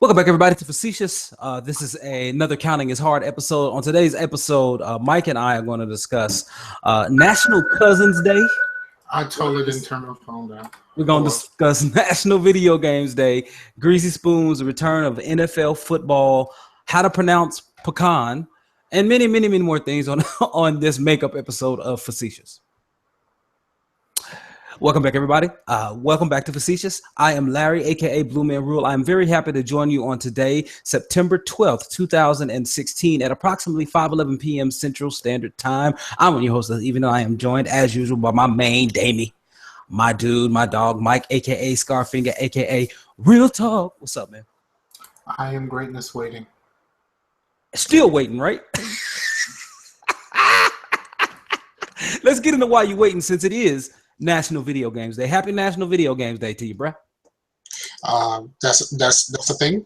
Welcome back, everybody, to Facetious. This is another Counting is Hard episode. On today's episode, Mike and I are going to discuss National Cousins Day. I totally didn't turn my phone down. We're going to discuss National Video Games Day, Greasy Spoons, the return of NFL football, how to pronounce pecan, and many, many, many more things on this makeup episode of Facetious. Welcome back, everybody. Welcome back to Facetious. I am Larry, aka Bluemanrule. I'm very happy to join you on today, September 12th, 2016, at approximately 5:11 p.m. Central Standard Time. I'm your host, even though I am joined, as usual, by my main Damie, my dude, my dog, Mike, aka Scarfinger, aka Real Talk. What's up, man? I am greatness waiting. Still waiting, right? Let's get into why you're waiting, since it is National Video Games Day. Happy National Video Games Day to you, bruh. That's a thing.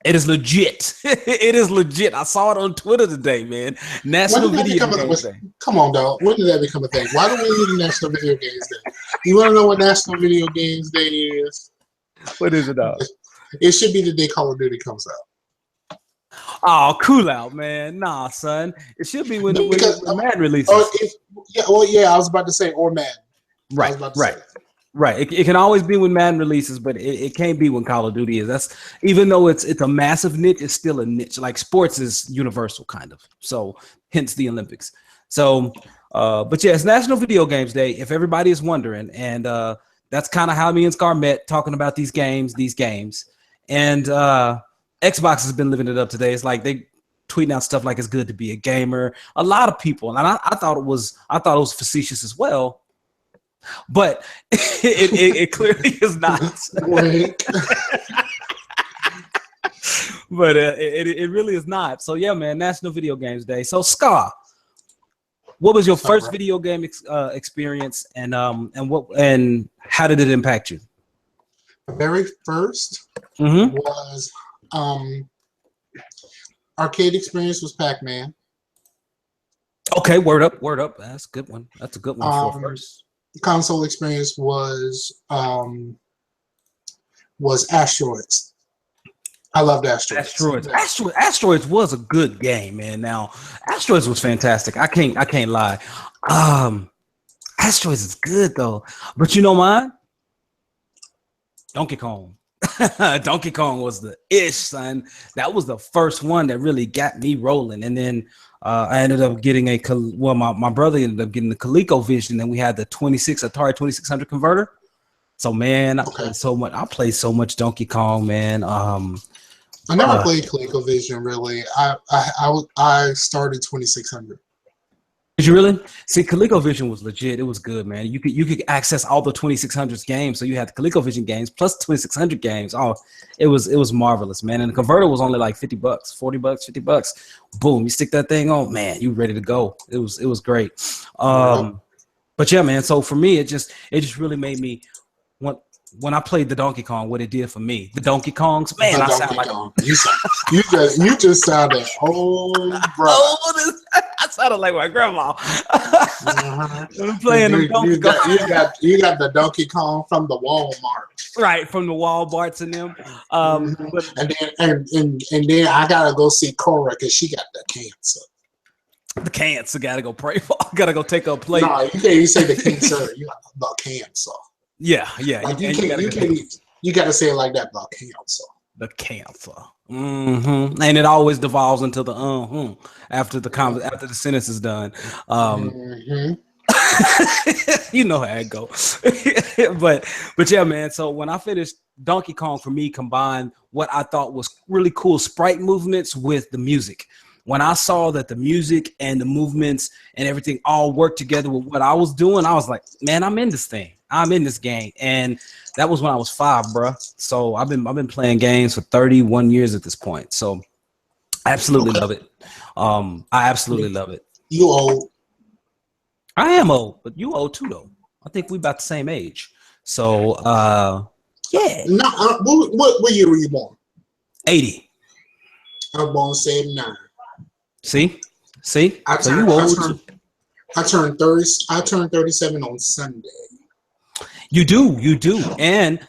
It is legit. It is legit. I saw it on Twitter today, man. National Video Games Day. Come on, dog. When did that become a thing? Why do we need a National Video Games Day? You want to know what National Video Games Day is? What is it, dog? It should be the day Call of Duty comes out. Oh, cool out, man. Nah, son. It should be when Madden releases. I was about to say, or Madden. Right. It can always be when Madden releases, but it can't be when Call of Duty is. That's, even though it's a massive niche, it's still a niche. Like sports is universal, kind of. So hence the Olympics. So, but yeah, it's National Video Games Day, if everybody is wondering, and that's kind of how me and Scar met, talking about these games, and Xbox has been living it up today. It's like they tweeting out stuff like it's good to be a gamer. A lot of people, and I thought it was facetious as well. But it clearly is not. But it really is not. So yeah, man, National Video Games Day. So Scar, what was your first video game experience, and how did it impact you? The very first was arcade experience was Pac-Man. Okay, word up. That's a good one. That's a good one for first. Console experience was Asteroids. I loved Asteroids. Asteroids was a good game, man. Now, Asteroids was fantastic. I can't lie. Asteroids is good though. But you know mine? Donkey Kong. Donkey Kong was the ish, son. That was the first one that really got me rolling. And then I ended up getting my brother ended up getting the ColecoVision, and we had the Atari 2600 converter. So man, I played so much Donkey Kong, man. I never played ColecoVision really. I started 2600. Did you really? See, ColecoVision was legit. It was good, man. You could access all the 2600 games. So you had the ColecoVision games plus 2600 games. Oh, it was marvelous, man. And the converter was only like $50, $40, $50. Boom, you stick that thing on, man, you ready to go. It was great. But yeah, man. So for me, it just really made me want. When I played the Donkey Kong, what it did for me, the Donkey Kongs, man, I sound like you just sounded old, bro. I sounded like my grandma. Playing the Donkey Kong. You got the Donkey Kong from the Walmart, right? From the Walmarts and them. And then I gotta go see Cora because she got the cancer. The cancer, gotta go pray for. Gotta go take her a plate. No, you can't even say the cancer. You got the cancer. Yeah. Like you gotta say it like that, the cancer. The cancer. And it always devolves into the after the sentence is done. You know how it goes. but yeah, man. So when I finished Donkey Kong, for me, combined what I thought was really cool sprite movements with the music. When I saw that the music and the movements and everything all worked together with what I was doing, I was like, man, I'm in this thing. I'm in this game. And that was when I was 5, bro. So I've been playing games for 31 years at this point. So I absolutely love it. I absolutely love it. You old. I am old, but you old too, though. I think we about the same age. So yeah. No, what year were you born? 80. I was born 79. See? So you old. I turned 30. I turned 37 on Sunday. You do. And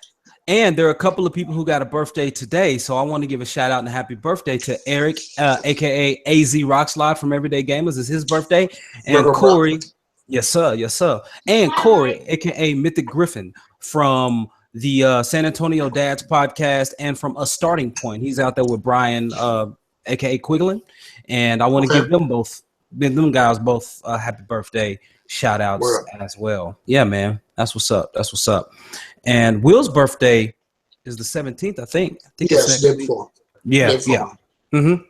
And there are a couple of people who got a birthday today. So I want to give a shout out and a happy birthday to Eric, aka AZ Rockslide from Everyday Gamers. It's his birthday. And Corey, yes, sir. Yes, sir. And Corey, aka Mythic Griffin from the San Antonio Dads podcast and from A Starting Point. He's out there with Brian, aka Quiglin. And I want to give them guys both happy birthday shout outs as well. Yeah, man. That's what's up. That's what's up. And Will's birthday is the 17th, I think. Yes, day before. Yeah, yeah. Mm-hmm.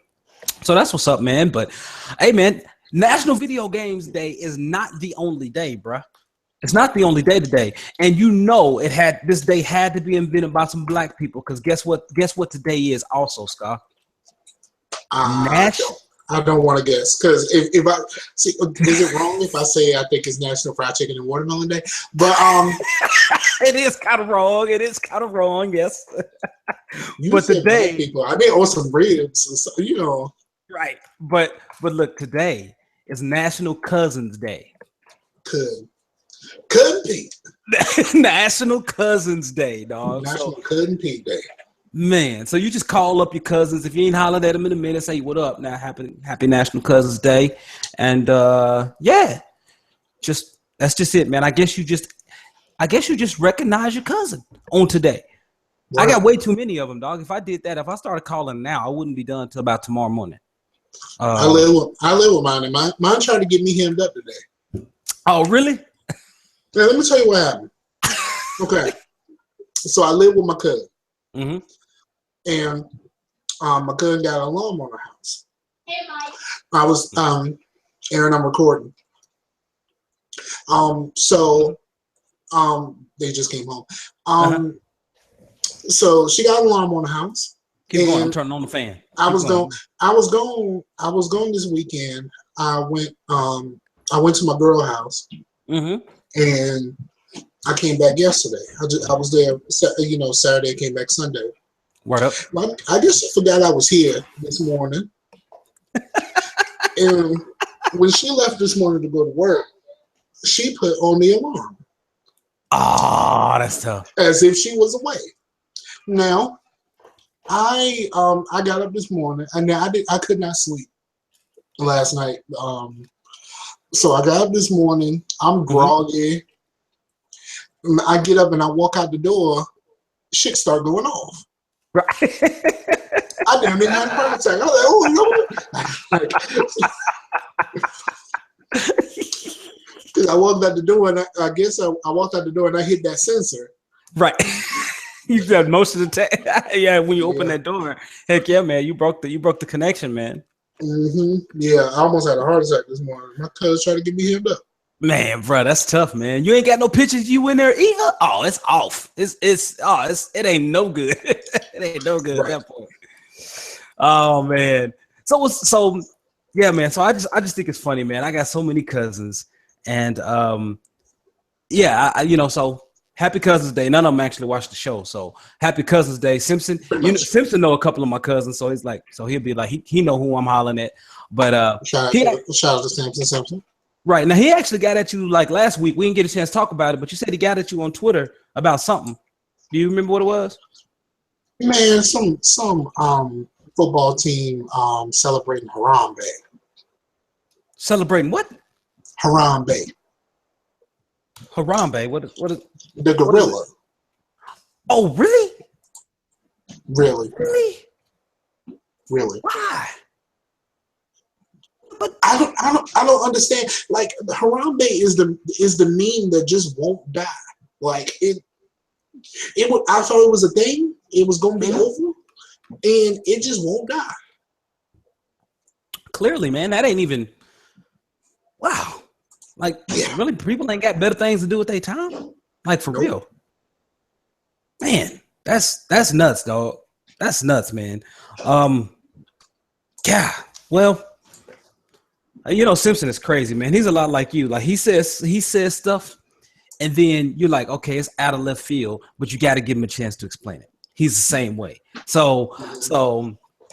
So that's what's up, man. But hey, man, National Video Games Day is not the only day, bruh. It's not the only day today. And you know this day had to be invented by some black people, because guess what today is also, Scar? I don't want to guess, because if I see, is it wrong if I say I think it's National Fried Chicken and Watermelon Day? But it is kind of wrong. It is kind of wrong. Yes. But today, people, I mean, on some ribs, you know. Right. But look, today is National Cousins Day. Cousin Pete. National Cousins Day, dog. National Cousin Pete Day. Man, so you just call up your cousins. If you ain't hollered at them in a minute, say, what up? Now, happy National Cousins Day. And yeah, that's just it, man. I guess you just recognize your cousin on today. Right. I got way too many of them, dog. If I did that, if I started calling now, I wouldn't be done until about tomorrow morning. I live with mine, and mine tried to get me hemmed up today. Oh, really? Now, let me tell you what happened. Okay. So I live with my cousin. Mm-hmm. And my cousin got an alarm on the house. Hey, Mike. I was, Aaron, I'm recording. So they just came home. So she got an alarm on the house. Keep going. I'm turning on the fan. I was going this weekend. I went to my girl house, and I came back yesterday. I was there, Saturday. Came back Sunday. What up? I just forgot I was here this morning. And when she left this morning to go to work, she put on the alarm. Oh, that's tough. As if she was away. Now, I got up this morning, and I could not sleep last night. So I got up this morning. I'm groggy. I get up and I walk out the door. Shit start going off. Right. I damn near had a heart attack. I was like, oh no. Because I walked out the door, and I guess I walked out the door and I hit that sensor. Right. You got most of the time. Yeah, when you open that door, heck yeah, man, you broke the connection, man. Yeah, I almost had a heart attack this morning. My cousin tried to get me hemmed up. Man, bro, that's tough, man. You ain't got no pictures of you in there either. Oh, it's off. It ain't no good. It ain't no good at that point. Oh man. So yeah, man. So I just think it's funny, man. I got so many cousins, and yeah, so happy Cousins Day. None of them actually watch the show, so happy Cousins Day. Simpson, Simpson know a couple of my cousins, so he'll be like he know who I'm hollering at. But shout out to Simpson. Right. Now, he actually got at you like last week. We didn't get a chance to talk about it, but you said he got at you on Twitter about something. Do you remember what it was? Man, some football team celebrating Harambe. Celebrating what? Harambe. Harambe? What is the gorilla? Oh, really? Really? Why? But I don't understand. Like, Harambe is the meme that just won't die. Like it would. I thought it was a thing. It was going to be over, and it just won't die. Clearly, man, that ain't even. Wow. Like, really, people ain't got better things to do with their time. Like, for real. Man, that's nuts, dog. That's nuts, man. Yeah. Well. Simpson is crazy, man. He's a lot like you. Like he says stuff, and then you're like, okay, it's out of left field, but you got to give him a chance to explain it. He's the same way. So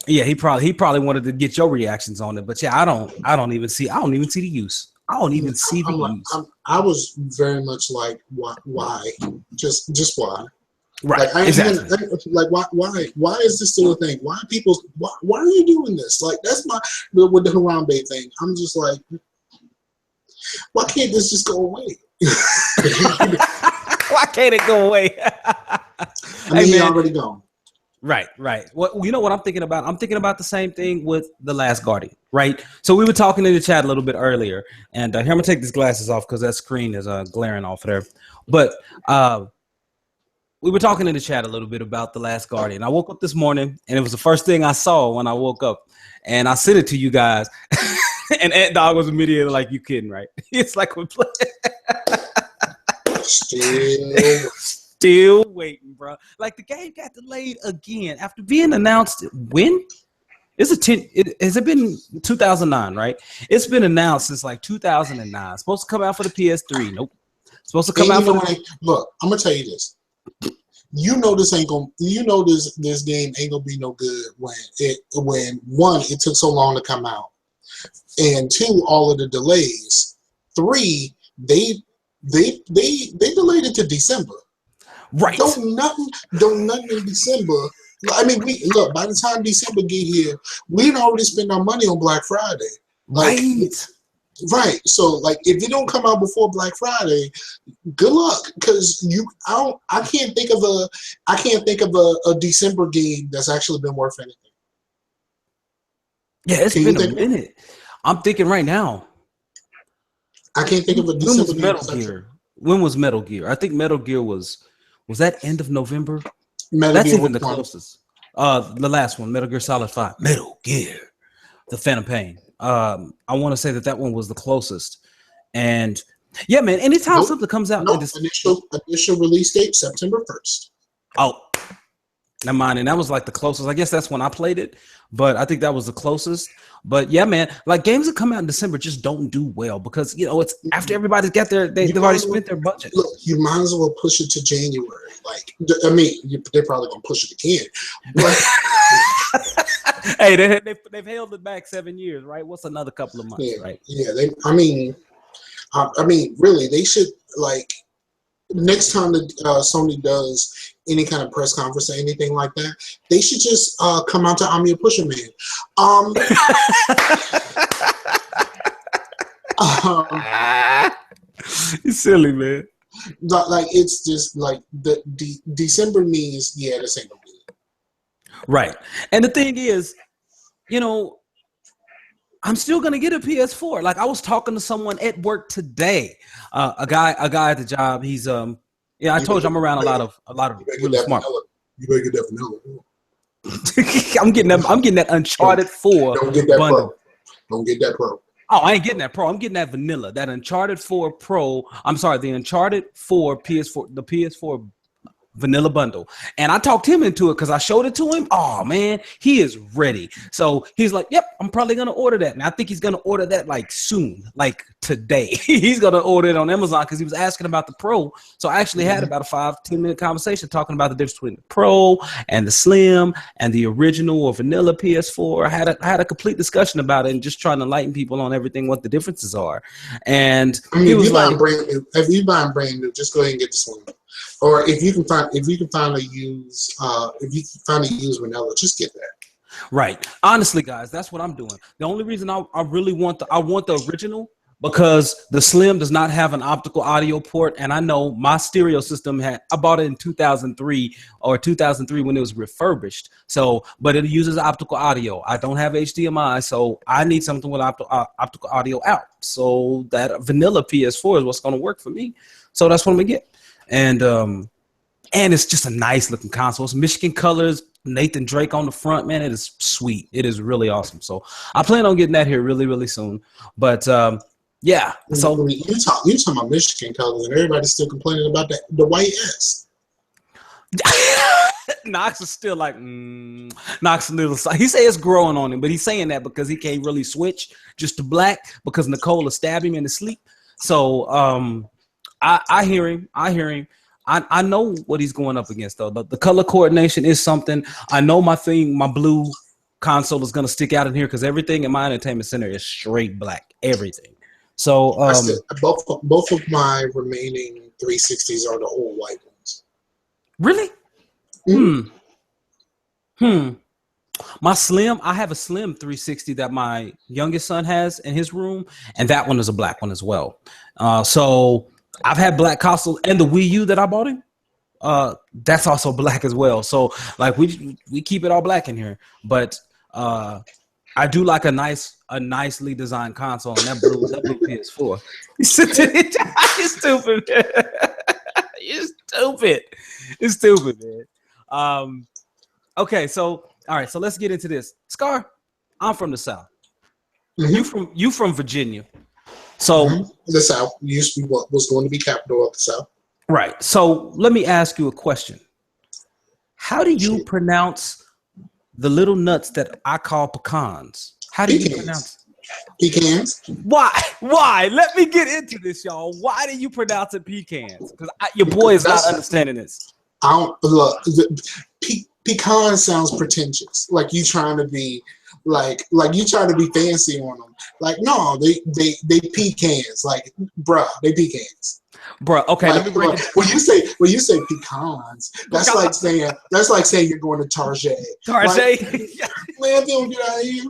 yeah, he probably wanted to get your reactions on it, but yeah, I don't even see the use. I don't even see the use. I was very much like, why? Just why? Like, why is this still a thing? Why are you doing this? Like, that's with the Harambe thing. I'm just like, why can't this just go away? Why can't it go away? He already gone. Right. Well, you know what I'm thinking about? I'm thinking about the same thing with The Last Guardian, right? So we were talking in the chat a little bit earlier, and here, I'm going to take these glasses off because that screen is glaring off there. But we were talking in the chat a little bit about The Last Guardian. I woke up this morning, and it was the first thing I saw when I woke up, and I sent it to you guys, and Ant Dog was immediately like, "You kidding, right?" It's like we're playing. Still waiting, bro. Like, the game got delayed again after being announced. When? Has it been 2009, right? It's been announced since like 2009. Supposed to come out for the PS3. Nope. Supposed to come out for Look, I'm gonna tell you this. This game ain't gonna be no good when one, it took so long to come out, and two, all of the delays. Three, they delayed it to December. Right. Don't nothing in December. I mean, by the time December get here, we'd already spent our money on Black Friday. Like, right. So, like, if it don't come out before Black Friday, good luck, because I can't think of a December game that's actually been worth anything. Yeah, it's been a minute. I'm thinking right now. I can't think of a December game. When was Metal Gear? I think Metal Gear was that end of November? That's even the closest. The last one, Metal Gear Solid 5. Metal Gear, The Phantom Pain. I want to say that one was the closest. And yeah, man, anytime something comes out. Initial release date, September 1st. Oh, never mind. And that was like the closest. I guess that's when I played it. But I think that was the closest. But yeah, man, like, games that come out in December just don't do well because, it's after everybody's got they've already spent their budget. Look, you might as well push it to January. Like, I mean, they're probably gonna push it again. But hey, they've held it back 7 years, right? What's another couple of months, right? Yeah. Really, they should, like, next time that Sony does any kind of press conference or anything like that, they should just come out to I'm Your Pusher Man. You're silly, man. Like, it's just like the December means, this ain't gonna be it. Right. And the thing is, I'm still gonna get a PS4. Like, I was talking to someone at work today, a guy at the job. He's I told you I'm around a lot of really smart. You better get that vanilla. I'm getting that Uncharted 4 Don't get that bundle. Pro. Don't get that Pro. Oh, I ain't getting that Pro. I'm getting that vanilla. That Uncharted 4 Pro. I'm sorry, the Uncharted 4 PS4, the PS4 vanilla bundle. And I talked him into it because I showed it to him. Oh, man, he is ready. So he's like, yep, I'm probably going to order that. And I think he's going to order that like soon, like today. He's going to order it on Amazon because he was asking about the Pro. So I actually had about a 5-10 minute conversation talking about the difference between the Pro and the Slim and the original or vanilla PS4. I had a complete discussion about it and just trying to enlighten people on everything, what the differences are. And he was like, if you buy brand new, just go ahead and get the Slim. Or if you can find a used vanilla, just get that. Right. Honestly, guys, that's what I'm doing. The only reason I really want the original because the Slim does not have an optical audio port, and I know my stereo system I bought it in 2003 when it was refurbished. So, but it uses optical audio. I don't have HDMI, so I need something with optical audio out. So that vanilla PS4 is what's going to work for me. So that's what I'm gonna get. And it's just a nice looking console. It's Michigan colors, Nathan Drake on the front, man. It is sweet. It is really awesome. So I plan on getting that here really, really soon. But yeah. So you talking about Michigan colors, and everybody's still complaining about the white S. Knox is still like Knox a little. He say it's growing on him, but he's saying that because he can't really switch just to black because Nicole will stab him in his sleep. So I hear him. I know what he's going up against, though. The color coordination is something. I know my blue console is going to stick out in here because everything in my entertainment center is straight black. Everything. So both of my remaining 360s are the old white ones. Really? My Slim, I have a Slim 360 that my youngest son has in his room, and that one is a black one as well. So I've had black consoles, and the Wii U that I bought him, that's also black as well. So like we keep it all black in here, but I do like a nicely designed console, and that blue PS4. You're stupid, man. You're stupid. You're stupid, man. Okay, so all right, so let's get into this. Scar, I'm from the South. You from Virginia. So the South used to be what was going to be capital of the South. Right. So let me ask you a question. How do you pronounce the little nuts that I call pecans? How do you pronounce it? Pecans. Why? Let me get into this, y'all. Why do you pronounce it pecans? Because your boy is not understanding this. I don't look. Pecan sounds pretentious. Like you trying to be like you trying to be fancy on them. Like no, they pecans. Like bruh, they pecans. Bruh, okay. Like, let me break it. when you say pecans, that's like saying you're going to Target. Target. Like, man, don't get out of here.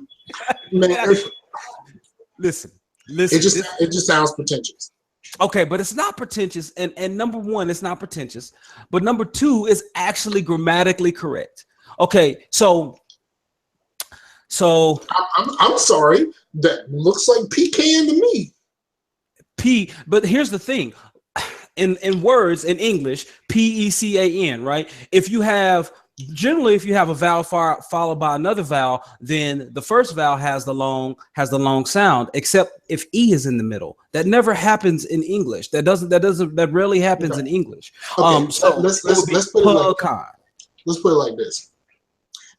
Man, listen. It just sounds pretentious. Okay, but it's not pretentious. And number one, it's not pretentious. But number two is actually grammatically correct. Okay, so I'm sorry. That looks like pecan to me. But here's the thing. In words in English, PECAN, right? If you have a vowel followed by another vowel, then the first vowel has the long sound, except if E is in the middle. That never happens in English. That rarely happens in English. Okay, So let's put it like this.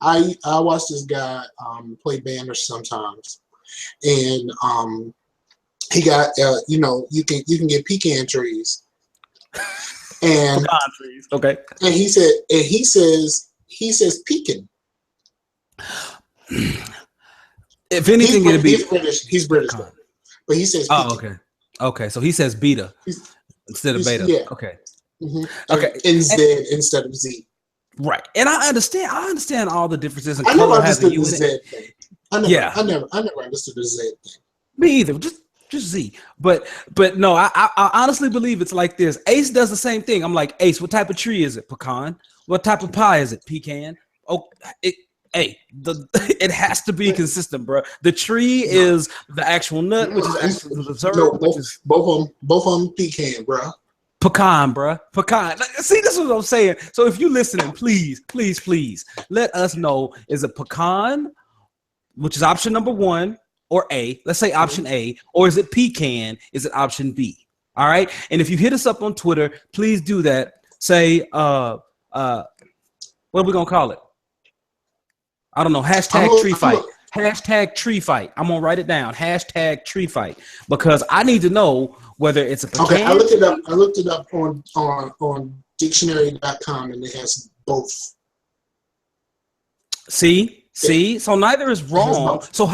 I watch this guy play banners sometimes, and he got you can get pecan trees. And pecan trees. Okay. And he says pecan. If anything, it'd be he's British, but he says pecan. Oh, okay. Okay, so he says beta instead of beta. Yeah. Okay. Mm-hmm. Okay. Z instead of Z. Right. And I understand all the differences in I color. never understood the Z thing. I never understood the Z thing. Me either. Just Z. But no, I honestly believe it's like this. Ace does the same thing. I'm like, Ace, what type of tree is it? Pecan. What type of pie is it? Pecan. Oh, it has to be consistent, bro. The tree is the actual nut, which is actually the dessert. Both of them pecan, bro. Pecan, bro. Pecan. See, this is what I'm saying. So if you're listening, please let us know, is it pecan, which is option number 1, or A? Let's say option A. Or is it pecan? Is it option B? All right. And if you hit us up on Twitter, please do that. Say, what are we going to call it? I don't know. Hashtag tree fight. Hashtag tree fight. I'm going to write it down. Hashtag tree fight. Because I need to know whether it's a pecan. Okay, I looked it up on dictionary.com, and it has both. See? So neither is wrong. So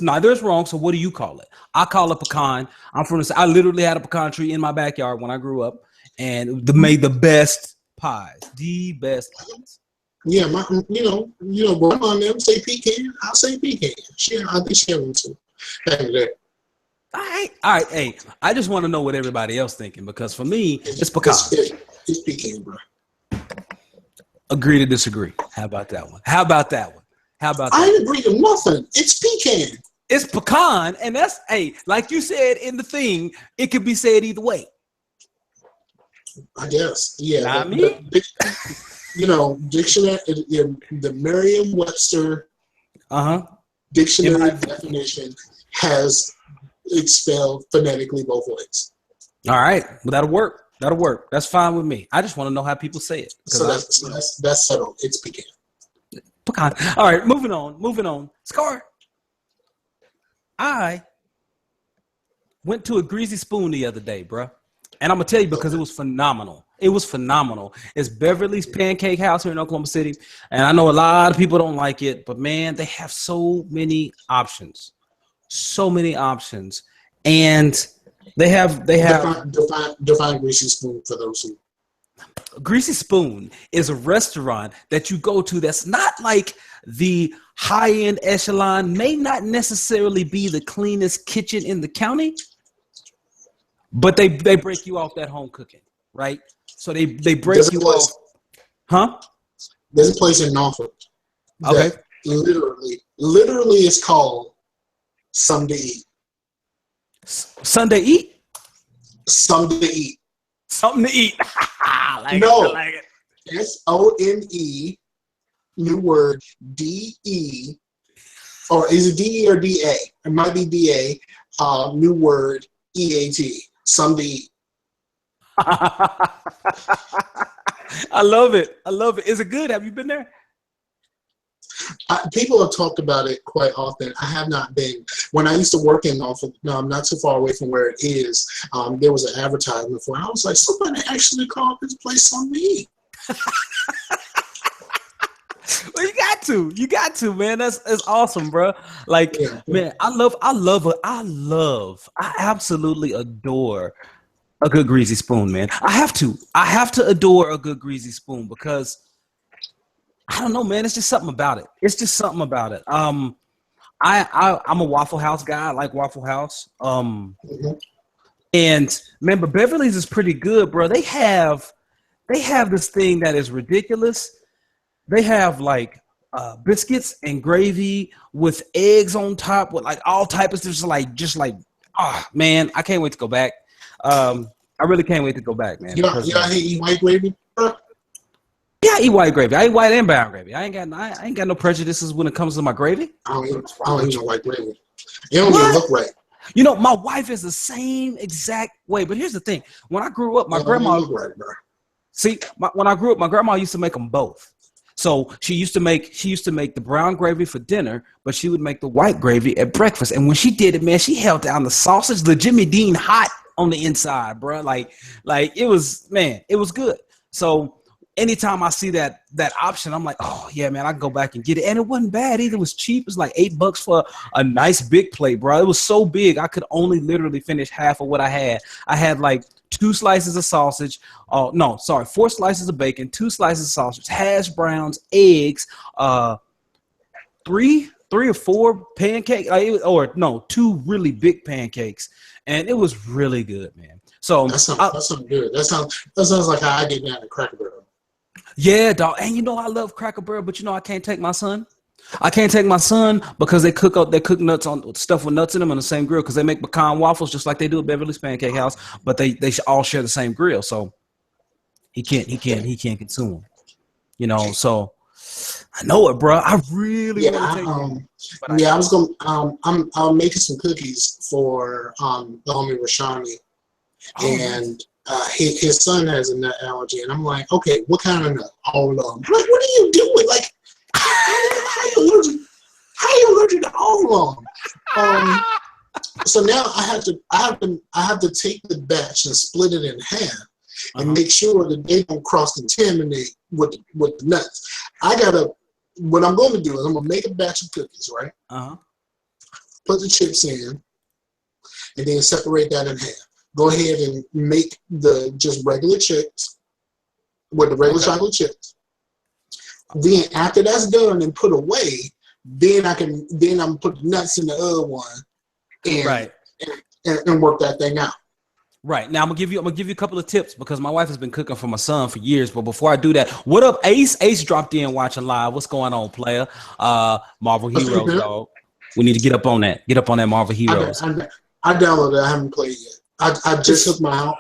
neither is wrong. So what do you call it? I call it pecan. I'm from I literally had a pecan tree in my backyard when I grew up, and made the best pies. The best pies. Yeah, grandma and them say pecan. I'll say pecan. I think she has one too. All right. Hey, I just want to know what everybody else thinking, because for me, it's pecan. It's pecan, bro. Agree to disagree. How about that one? I ain't agree to nothing. It's pecan. It's pecan, and that's like you said in the thing, it could be said either way. I guess. Yeah. Dictionary, the Merriam-Webster dictionary definition has it spelled phonetically both ways. All right, well, that'll work. That's fine with me. I just want to know how people say it. So that's settled. It's pecan. Pecan. All right, moving on. Scar. I went to a Greasy Spoon the other day, bro. And I'm going to tell you because it was phenomenal. It's Beverly's Pancake House here in Oklahoma City. And I know a lot of people don't like it, but man, they have so many options. And they have define Greasy Spoon for those who Greasy Spoon is a restaurant that you go to that's not like the high-end echelon, may not necessarily be the cleanest kitchen in the county, but they break you off that home cooking, right? So they break you off. Huh? There's a place in Norfolk that literally is called Something to Eat. Sunday Eat? Something to Eat. Something to eat. I like it. SONE, new word, DE, or is it DE or DA? It might be DA, new word, EAT, something to eat. I love it. Is it good? Have you been there? People have talked about it quite often. I have not been. When I used to work in Norfolk, I'm not too far away from where it is, there was an advertisement for it. I was like, somebody actually called this place Something to Eat. Well, you got to, man. That's awesome, bro. Like, man, I absolutely adore a good greasy spoon, man. I have to adore a good greasy spoon because I don't know, man. It's just something about it. I'm a Waffle House guy. I like Waffle House. And remember, Beverly's is pretty good, bro. They have this thing that is ridiculous. They have like biscuits and gravy with eggs on top with like all types of just like man, I can't wait to go back. I really can't wait to go back, man. You eat white gravy? Yeah, I eat white gravy. I eat white and brown gravy. I ain't got no prejudices when it comes to my gravy. I don't eat no white gravy. It don't even look right. You know, my wife is the same exact way. But here's the thing: when I grew up, my grandma. Right, bro. See, when I grew up, my grandma used to make them both. So she used to make the brown gravy for dinner, but she would make the white gravy at breakfast. And when she did it, man, she held down the sausage, the Jimmy Dean hot on the inside, bro. Like it was good. So anytime I see that option, I'm like, oh yeah, man, I can go back and get it. And it wasn't bad either. It was cheap. It was like $8 for a nice big plate, bro. It was so big I could only literally finish half of what I had. I had like 2 slices of sausage. 4 slices of bacon, 2 slices of sausage, hash browns, eggs, 3 or 4 pancakes, 2 really big pancakes, and it was really good, man. So that sounds good. That sounds like how I get down to Cracker Barrel. Yeah, dog. And you know I love Cracker Barrel, but you know I can't take my son. I can't take my son because they cook nuts on stuff with nuts in them on the same grill because they make pecan waffles just like they do at Beverly's Pancake House, but they all share the same grill, so he can't consume them. You know, so I know it, bro. I really want to take it. I was gonna I'm making some cookies for the homie Rashani, and his son has a nut allergy, and I'm like, okay, what kind of nut? All of them. I'm like, what are you doing? Like, how you allergic to all of them? So now I have to take the batch and split it in half and make sure that they don't cross contaminate with the nuts. What I'm going to do is I'm going to make a batch of cookies, right? Put the chips in, and then separate that in half. Go ahead and make the just regular chips with the regular chocolate chips. Then after that's done and put away, then I'm put the nuts in the other one and work that thing out. Right. Now I'm gonna give you a couple of tips because my wife has been cooking for my son for years. But before I do that, what up, Ace? Ace dropped in watching live. What's going on, player? Marvel Heroes, dog. We need to get up on that. Get up on that Marvel Heroes. I downloaded it. I haven't played yet. I just hooked my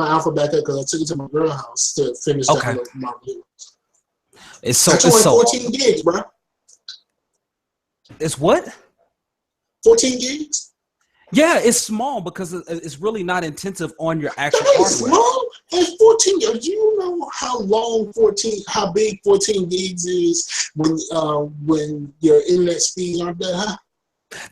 alpha back up because I took it to my girl house to finish that Marvel Heroes. It's only 14 gigs, bro. It's what? 14 gigs. Yeah, it's small because it's really not intensive on your actual hardware. Small? It's 14. Do you know how big 14 gigs is when your internet speeds aren't that high?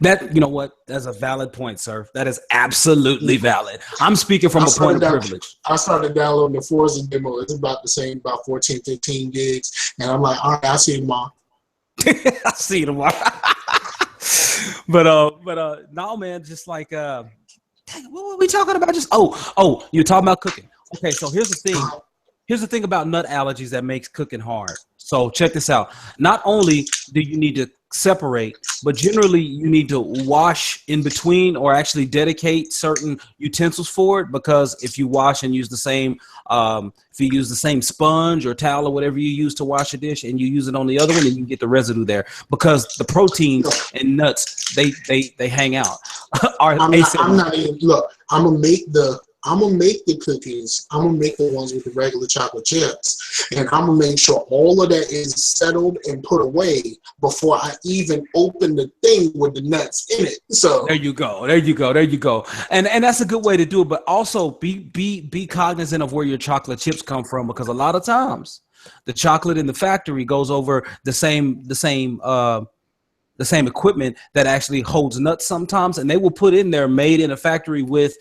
That, you know what? That's a valid point, sir. That is absolutely valid. I'm speaking from a point of privilege. I started downloading the Forza demo. It's about the same, about 14, 15 gigs. And I'm like, all right, I'll see you tomorrow. I'll see you tomorrow. But no, man, just like, dang, what were we talking about? Just, you're talking about cooking. Okay, so here's the thing. here's the thing about nut allergies that makes cooking hard. So check this out. Not only do you need to separate, but generally you need to wash in between or actually dedicate certain utensils for it, because if you wash and use the same if you use the same sponge or towel or whatever you use to wash a dish and you use it on the other one, then you can get the residue there, because the proteins in nuts they hang out. I'm not even look. I'm gonna make the cookies. I'm gonna make the ones with the regular chocolate chips, and I'm gonna make sure all of that is settled and put away before I even open the thing with the nuts in it. So there you go, and that's a good way to do it. But also be cognizant of where your chocolate chips come from, because a lot of times the chocolate in the factory goes over the same equipment that actually holds nuts sometimes, and they will put in there made in a factory with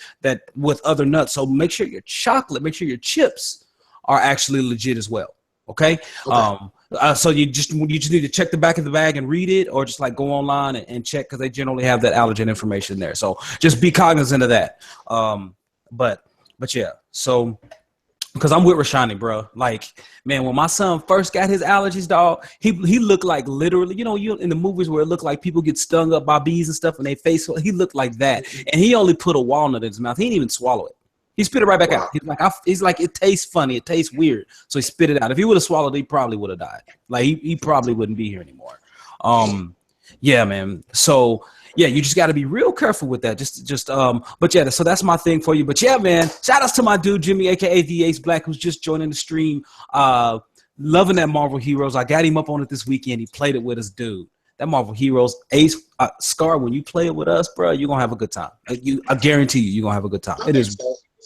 other nuts. So make sure your chips are actually legit as well. Okay. So you just need to check the back of the bag and read it, or just like go online and check, because they generally have that allergen information there. So just be cognizant of that. But yeah, so because I'm with Rashani, bro. Like, man, when my son first got his allergies, dog, he looked like literally, you in the movies where it looked like people get stung up by bees and stuff and they face, he looked like that. And he only put a walnut in his mouth. He didn't even swallow it. He spit it right back out. He's like, it tastes funny. It tastes weird. So he spit it out. If he would have swallowed it, he probably would have died. Like he probably wouldn't be here anymore. Yeah, man. So yeah, you just got to be real careful with that. But yeah, so that's my thing for you. But yeah, man, shout outs to my dude, Jimmy, aka the Ace Black, who's just joining the stream. Loving that Marvel Heroes. I got him up on it this weekend. He played it with us, dude. That Marvel Heroes, Ace, Scar, when you play it with us, bro, you're going to have a good time. I guarantee you're going to have a good time. It is.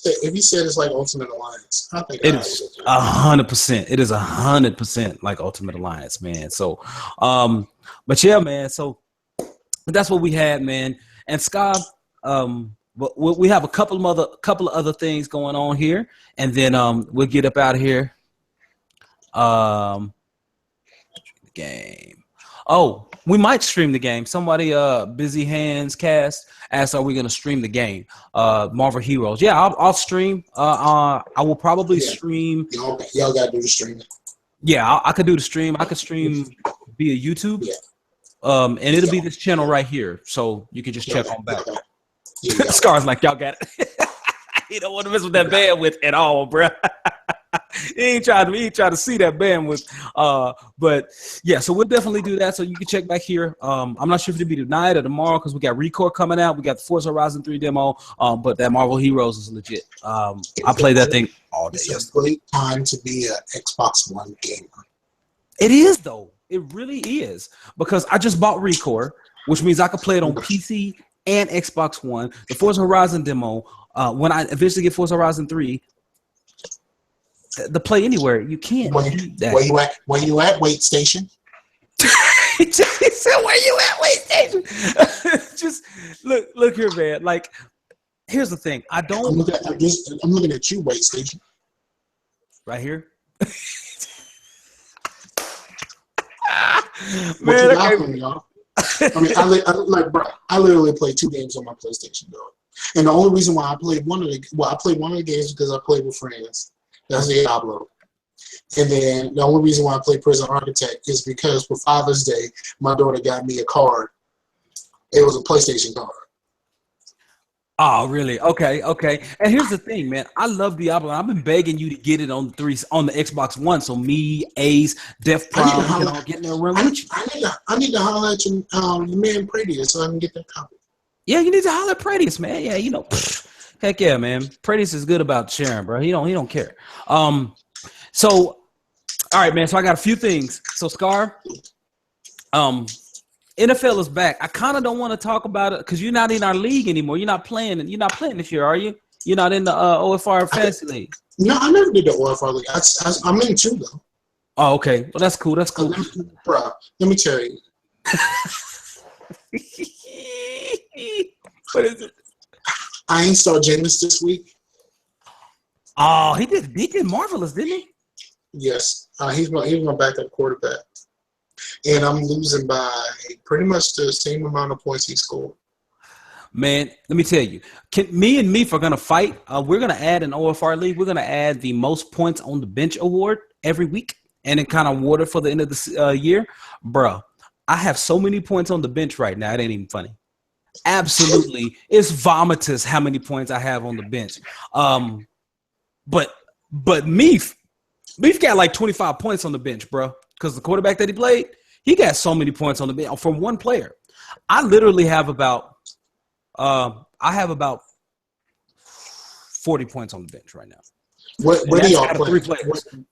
If you said it's like Ultimate Alliance, I think it is 100%. It is 100% like Ultimate Alliance, man. So, but yeah, man. So that's what we had, man. And Scott, but we have a couple of other things going on here, and then we'll get up out of here. Game. Oh, we might stream the game. Somebody, Busy Hands Cast asked, "Are we going to stream the game?" Marvel Heroes. Yeah, I'll stream. I will probably stream. Y'all got to do the streaming. Yeah, I could do the stream. I could stream via YouTube. Yeah. And it'll be this channel right here, so you can just check on back. Scar's like, y'all got it. He don't want to mess with that bandwidth at all, bro. He ain't trying to see that bandwidth. But yeah, so we'll definitely do that. So you can check back here. I'm not sure if it'll be tonight or tomorrow, because we got Record coming out. We got the Forza Horizon 3 demo. But that Marvel Heroes is legit. I played that thing all day. It's a great time to be an Xbox One gamer. It is, though. It really is, because I just bought Record, which means I could play it on PC and Xbox One. The Forza Horizon demo, when I eventually get Forza Horizon 3, the play anywhere, you can't beat that. Where you at, Wait Station? He said, where you at, Wait Station? Just look here, man. Like, here's the thing. I'm looking at you, Wait Station. Right here? Man, I mean, I literally played 2 games on my PlayStation, though. And the only reason why I played one of the games because I played with friends. That's Diablo. And then the only reason why I played Prison Architect is because for Father's Day, my daughter got me a card. It was a PlayStation card. Oh, really? Okay. And here's the thing, man. I love Diablo. I've been begging you to get it on the Xbox One, so me, Ace, Def Prime, can all get in there run with you. I need to holler at your man Pradius so I can get that copy. Yeah, you need to holler at Pradius, man. Yeah, heck yeah, man. Pradius is good about sharing, bro. He don't care. So, all right, man. So I got a few things. So Scar, NFL is back. I kind of don't want to talk about it because you're not in our league anymore. You're not playing this year, are you? You're not in the OFR Fantasy League. No, I never did the OFR League. I'm in 2 though. Oh, okay. Well, that's cool. Bro, let me tell you. What is it? I ain't start Jameis this week. Oh, he did marvelous, didn't he? Yes. He's my backup quarterback. And I'm losing by pretty much the same amount of points he scored. Man, let me tell you, me and Meefj are going to fight. We're going to add an OFR league. We're going to add the most points on the bench award every week and then kind of award it for the end of the year. Bruh, I have so many points on the bench right now. It ain't even funny. Absolutely. It's vomitous how many points I have on the bench. But Meefj got like 25 points on the bench, bro, because the quarterback that he played, he got so many points on the bench from one player. I literally have about 40 points on the bench right now. Where do y'all play?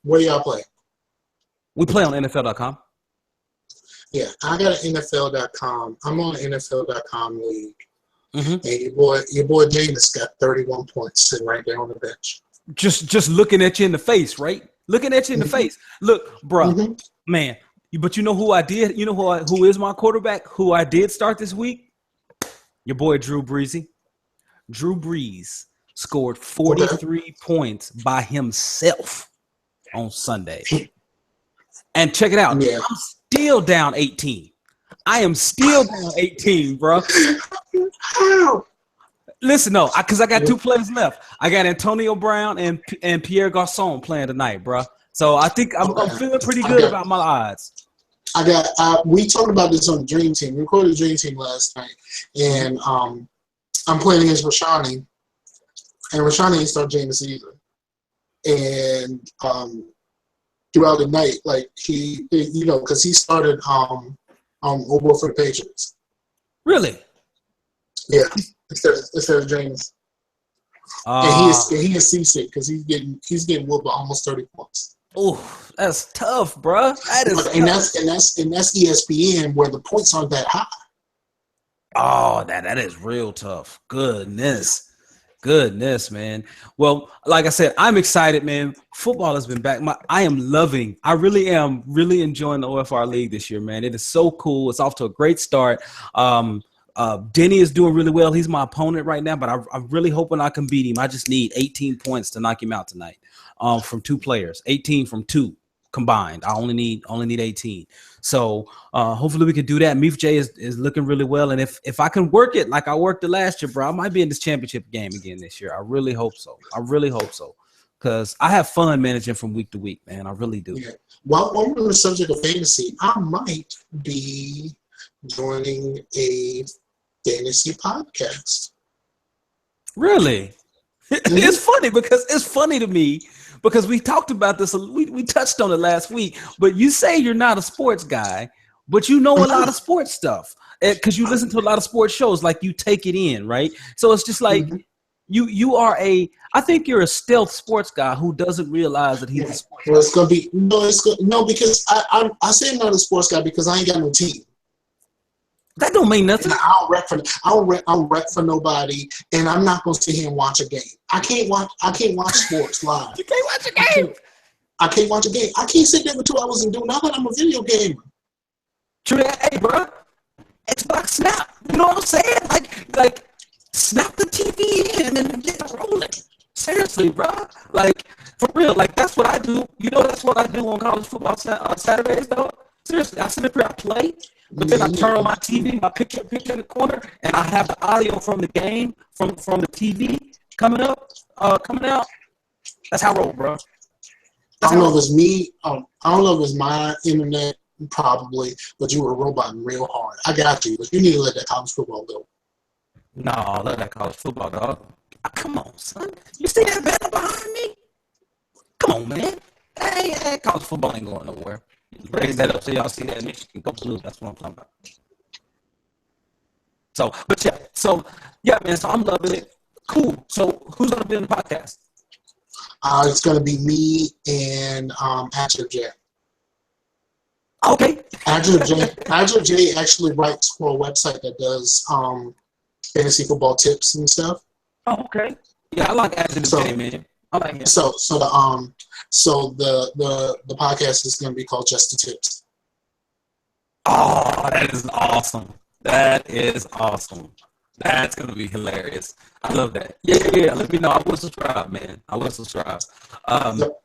Where y'all play? We play on NFL.com. Yeah, I got an NFL.com. I'm on an NFL.com league. Mm-hmm. And your boy James got 31 points sitting right there on the bench. Just looking at you in the face, right? Looking at you in the face. Look, bro, man. But you know who I did? You know who is my quarterback? Who I did start this week? Your boy Drew Brees. Drew Brees scored 43 points by himself on Sunday. And check it out. Yeah. I'm still down 18. I am still down 18, bro. Listen, no, because I got two players left. I got Antonio Brown and Pierre Garçon playing tonight, bro. So I think I'm feeling pretty good about my odds. We talked about this on the Dream Team. We recorded the Dream Team last night, and I'm playing against Rashani, and Rashani ain't start Jameis either. And throughout the night, like because he started over for the Patriots. Really? Yeah, instead of Jameis. And he is seasick because he's getting whooped by almost 30 points. Oh, that's tough, bro. That is tough. And that's ESPN where the points aren't that high. Oh, that is real tough. Goodness, man. Well, like I said, I'm excited, man. Football has been back. I really am enjoying the OFR League this year, man. It is so cool. It's off to a great start. Denny is doing really well. He's my opponent right now, but I'm really hoping I can beat him. I just need 18 points to knock him out tonight. From two players, 18 from two combined. I only need 18. So hopefully we can do that. Meefj is looking really well, and if I can work it like I worked it last year, bro, I might be in this championship game again this year. I really hope so. Because I have fun managing from week to week, man. I really do. Yeah. Well, on the subject of fantasy, I might be joining a fantasy podcast. Really? It's funny because it's funny to me because we talked about this. We touched on it last week, but you say you're not a sports guy, but you know a lot of sports stuff because you listen to a lot of sports shows, like you take it in, right? So it's just like you are I think you're a stealth sports guy who doesn't realize that he's a sports guy. Well, it's going to be, because I say I'm not a sports guy because I ain't got no team. That don't mean nothing. I don't rep for nobody, and I'm not gonna sit here and watch a game. I can't watch sports live. You can't watch a game. I can't watch a game. I can't sit there for 2 hours and do nothing. I'm a video gamer. True. Hey, bro. Xbox Snap. You know what I'm saying? Like snap the TV in and get it rolling. Seriously, bro. Like for real. Like that's what I do. You know that's what I do on college football on Saturdays, though. Seriously, I sit up here, I play. But then I turn on my TV, my picture in the corner, and I have the audio from the game, from the TV coming out. That's how I roll, bro. I don't know if it's me. I don't know if it's my internet, probably, but you were roboting real hard. I got you, but you need to let that college football go. No, I let that college football go. Come on, son. You see that banner behind me? Come on, man. Hey, college football ain't going nowhere. Raise that up so y'all see that Michigan go blue. That's what I'm talking about. So man. So I'm loving it. Cool. So who's gonna be on the podcast? It's gonna be me and Active J. Okay. Active J actually writes for a website that does fantasy football tips and stuff. Oh, okay. Yeah, I like Active J, man. I like it. So the podcast is going to be called Just the Tips. Oh, that is awesome. That's going to be hilarious. I love that. Yeah. Let me know. I will subscribe, man. Yep. All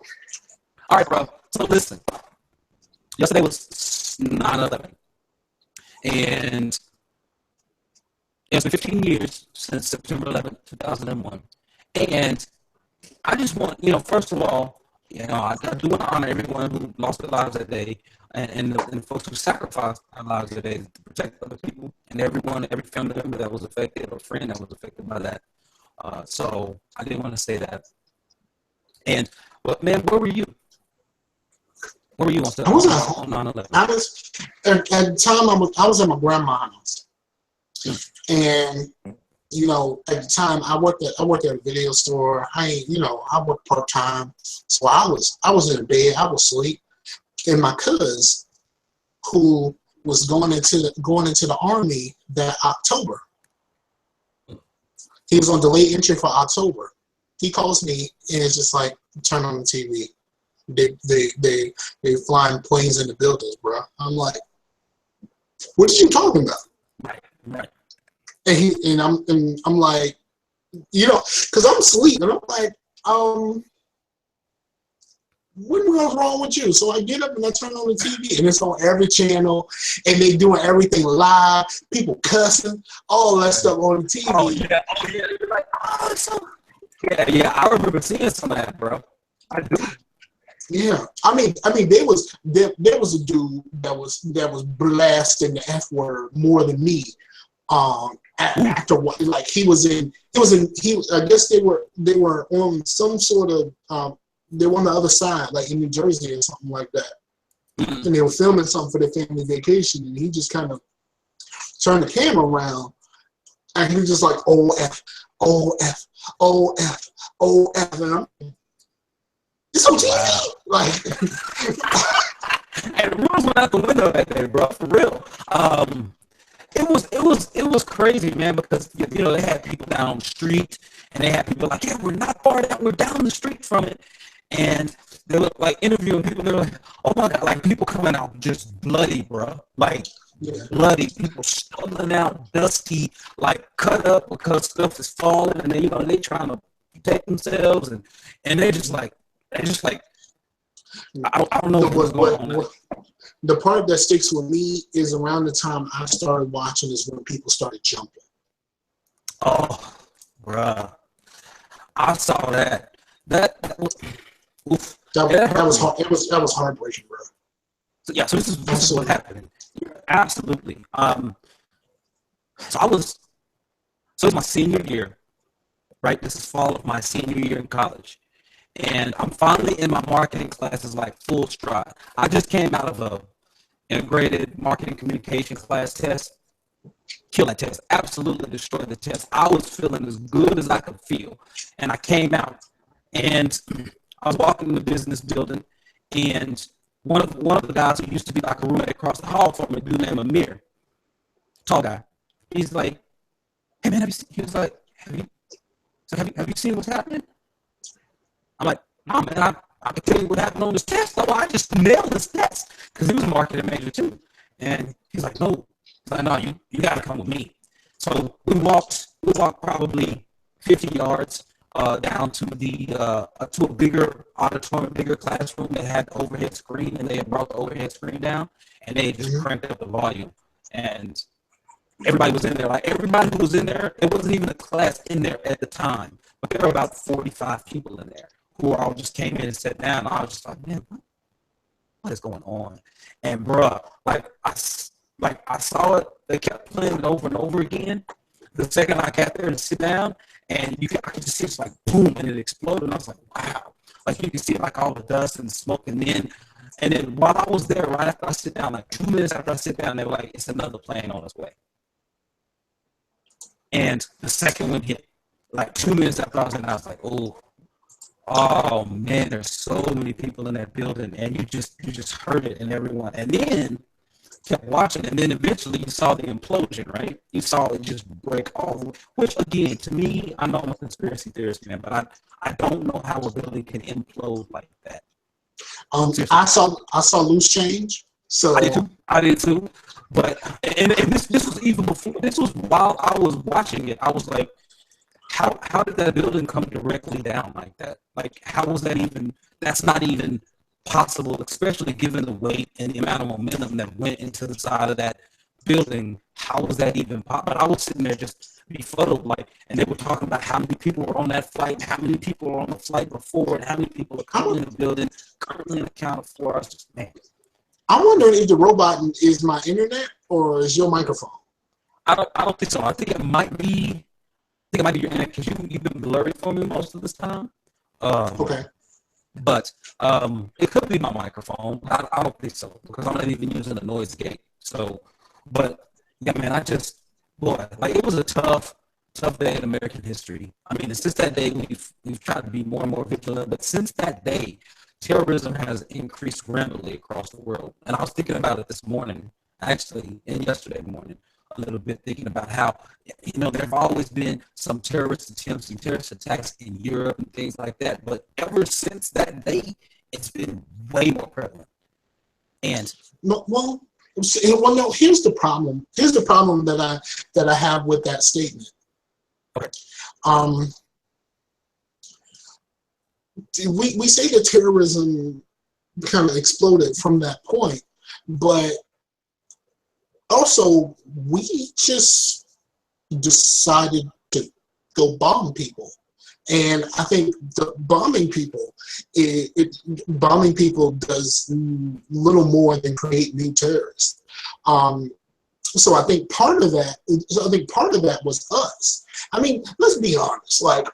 right, bro. So listen. Yesterday was 9/11. And It's been 15 years since September 11th, 2001. And I just want, first of all, I do want to honor everyone who lost their lives that day and the folks who sacrificed their lives that day to protect other people and every family member that was affected or friend that was affected by that. So I did want to say that. But man, where were you? Where were you on 9/11? I was at the time I was at my grandma's house, and at the time I worked at a video store. I worked part time, so I was in bed, I was asleep, and my cousin, who was going into the army that October, he was on delayed entry for October. He calls me and it's just like, turn on the TV. They flying planes in the buildings, bro. I'm like, what are you talking about? Right. And I'm like, because I'm asleep, and I'm like, what was wrong with you? So I get up and I turn on the TV, and it's on every channel, and they doing everything live, people cussing, all that stuff on the TV. Oh yeah. You're like, yeah. I remember seeing some of that, bro. I do. Yeah, I mean, there was a dude that was blasting the F word more than me. After what, like he I guess they were on some sort of they were on the other side, like in New Jersey or something like that, and they were filming something for their family vacation, and he just kind of turned the camera around, and he was just like, OF, OF, OF, OF, and I'm, it's on TV, like. And the rules went out the window that day, bro. For real. It was crazy, man, because they had people down on the street, and they had people like, yeah, we're not far down, we're down the street from it, and they were like interviewing people. They were like, oh my god, like people coming out just bloody, bro, like bloody, people stumbling out, dusty, like cut up because stuff is falling, and then they trying to protect themselves, and they just like. I don't know what's going on. The part that sticks with me is around the time I started watching is when people started jumping. Oh, bruh. I saw that. That was hard. That was heartbreaking, bro. So this is what happened. Absolutely. So it's my senior year, right? This is fall of my senior year in college. And I'm finally in my marketing classes like full stride. I just came out of a integrated marketing communication class test. Killed that test. Absolutely destroyed the test. I was feeling as good as I could feel. And I came out and I was walking in the business building, and one of the guys who used to be like a roommate across the hall from me, a dude named Amir, tall guy. He's like, hey man, have you seen what's happening? I'm like, no, man, I can tell you what happened on this test. Oh, I just nailed this test, because he was a marketing major too. And he's like, no, you got to come with me. So we walked probably 50 yards down to to a bigger auditorium, bigger classroom that had overhead screen, and they had brought the overhead screen down, and they just cranked up the volume. And everybody was in there. Like everybody who was in there, it wasn't even a class in there at the time, but there were about 45 people in there who all just came in and sat down. I was just like, man, what is going on? And bruh, I saw it. They kept playing it over and over again. The second I got there to sit down, and I could just see it's like boom, and it exploded. And I was like, wow. Like you can see like all the dust and smoke, and then while I was there, right after I sit down, like 2 minutes after I sit down, they were like, it's another plane on its way. And the second one hit, like 2 minutes after I was in, I was like, oh man, there's so many people in that building, and you just heard it, and everyone, and then kept watching, and then eventually you saw the implosion, right? You saw it just break off, which again, to me, I know I'm a conspiracy theorist, man, but I don't know how a building can implode like that. I saw loose change. So I did too. But and this was even before. This was while I was watching it. I was like, how did that building come directly down like that? Like, how was that even? That's not even possible, especially given the weight and the amount of momentum that went into the side of that building. how was that even possible? But I was sitting there just befuddled, like, and they were talking about how many people were on that flight, how many people were on the flight before, and how many people are currently in the building, currently accounted for. I was just, man. I'm wondering if the robot is my internet or is your microphone. I don't think so. I think it might be. I think it might be your internet because you've been blurry for me most of this time. Okay. But it could be my microphone. I don't think so because I'm not even using the noise gate. So, but yeah, man, like it was a tough day in American history. I mean, since that day we've tried to be more and more vigilant, but since that day, terrorism has increased rapidly across the world. And I was thinking about it this morning, actually, and yesterday morning, a little bit, thinking about how, there have always been some terrorist attempts and terrorist attacks in Europe and things like that. But ever since that day, it's been way more prevalent. And no, here's the problem. Here's the problem that I have with that statement. Okay. We say that terrorism kind of exploded from that point, but also we just decided to go bomb people. And I think the bombing people does little more than create new terrorists. So I think part of that was us. I mean, let's be honest. Like,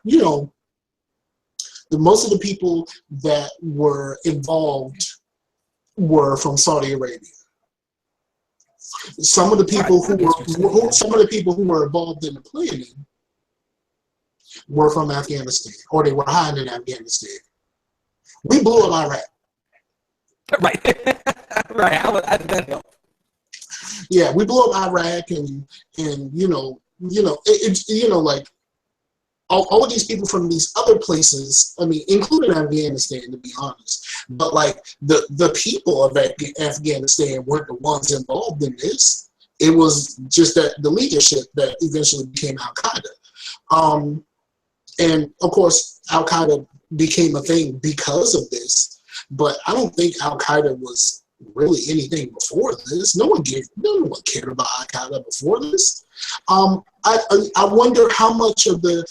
most of the people that were involved were from Saudi Arabia. Some of the people who were involved in the planning were from Afghanistan, or they were hiding in Afghanistan. We blew up Iraq. Right. Right. How did that help? Yeah, we blew up Iraq, and like all of these people from these other places. I mean, including Afghanistan, to be honest. But like the people of Afghanistan weren't the ones involved in this. It was just that the leadership that eventually became Al Qaeda. And of course, Al Qaeda became a thing because of this. But I don't think Al Qaeda was really anything before this. No one cared about Al Qaeda before this. I wonder how much of the